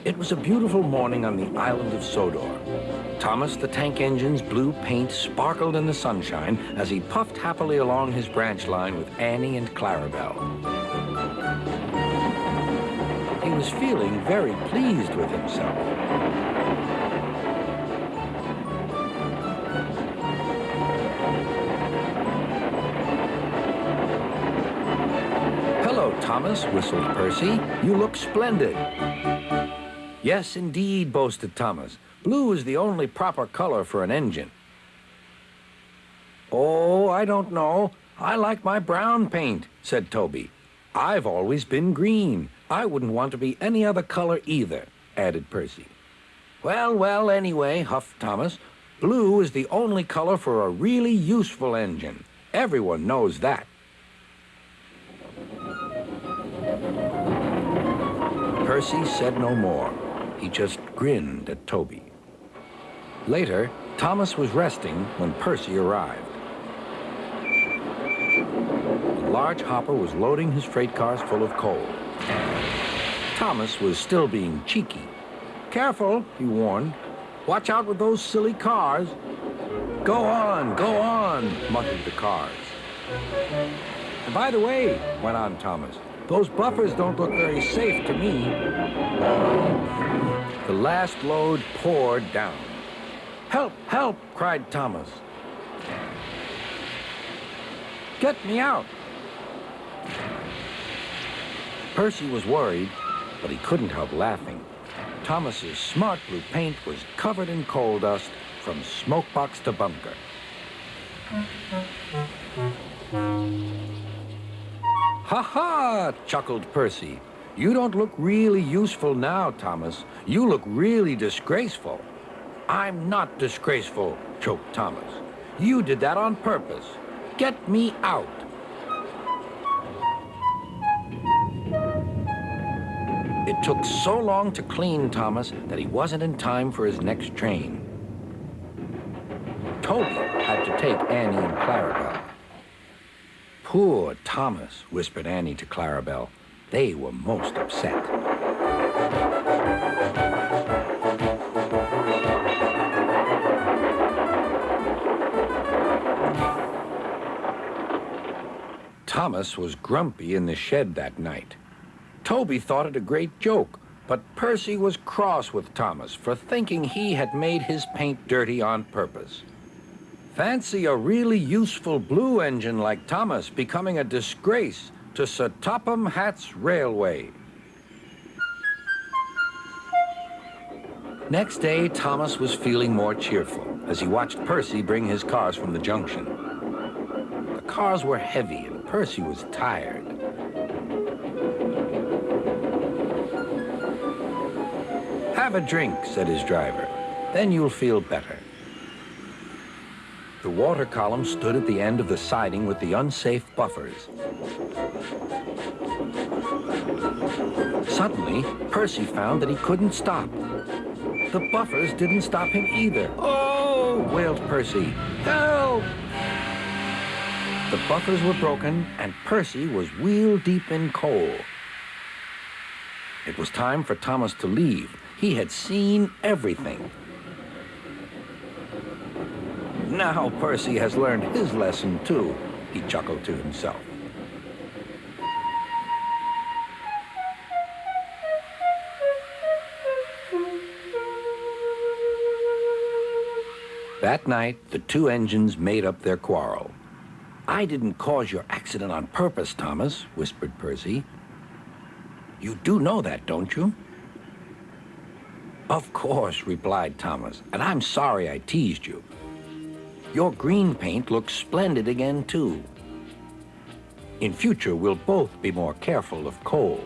It was a beautiful morning on the island of Sodor. Thomas the Tank Engine's blue paint sparkled in the sunshine as he puffed happily along his branch line with Annie and Clarabelle. He was feeling very pleased with himself. "Hello, Thomas," whistled Percy. "You look splendid." "Yes, indeed," boasted Thomas. "Blue is the only proper color for an engine." "Oh, I don't know. I like my brown paint," said Toby. "I've always been green. I wouldn't want to be any other color either," added Percy. "Well, well, anyway," huffed Thomas, "blue is the only color for a really useful engine. Everyone knows that." Percy said no more. He just grinned at Toby. Later, Thomas was resting when Percy arrived. The large hopper was loading his freight cars full of coal. Thomas was still being cheeky. "Careful," he warned. "Watch out with those silly cars." Go on," muttered the cars. "And by the way," went on Thomas, "those buffers don't look very safe to me." The last load poured down. "Help, help," cried Thomas. "Get me out." Percy was worried, but he couldn't help laughing. Thomas's smart blue paint was covered in coal dust from smokebox to bunker. "Ha ha!" chuckled Percy. "You don't look really useful now, Thomas. You look really disgraceful." "I'm not disgraceful," choked Thomas. "You did that on purpose. Get me out." It took so long to clean Thomas that he wasn't in time for his next train. Toby had to take Annie and Clarabelle. "Poor Thomas," whispered Annie to Clarabelle. They were most upset. Thomas was grumpy in the shed that night. Toby thought it a great joke, but Percy was cross with Thomas for thinking he had made his paint dirty on purpose. Fancy a really useful blue engine like Thomas becoming a disgrace to Sir Topham Hatt's railway. Next day, Thomas was feeling more cheerful as he watched Percy bring his cars from the junction. The cars were heavy and Percy was tired. "Have a drink," said his driver. "Then you'll feel better." The water column stood at the end of the siding with the unsafe buffers. Suddenly, Percy found that he couldn't stop. The buffers didn't stop him either. "Oh!" wailed Percy. "Help!" The buffers were broken, and Percy was wheel-deep in coal. It was time for Thomas to leave. He had seen everything. "Now Percy has learned his lesson, too," he chuckled to himself. That night, the two engines made up their quarrel. "I didn't cause your accident on purpose, Thomas," whispered Percy. "You do know that, don't you?" "Of course," replied Thomas, "and I'm sorry I teased you. Your green paint looks splendid again, too. In future, we'll both be more careful of coal."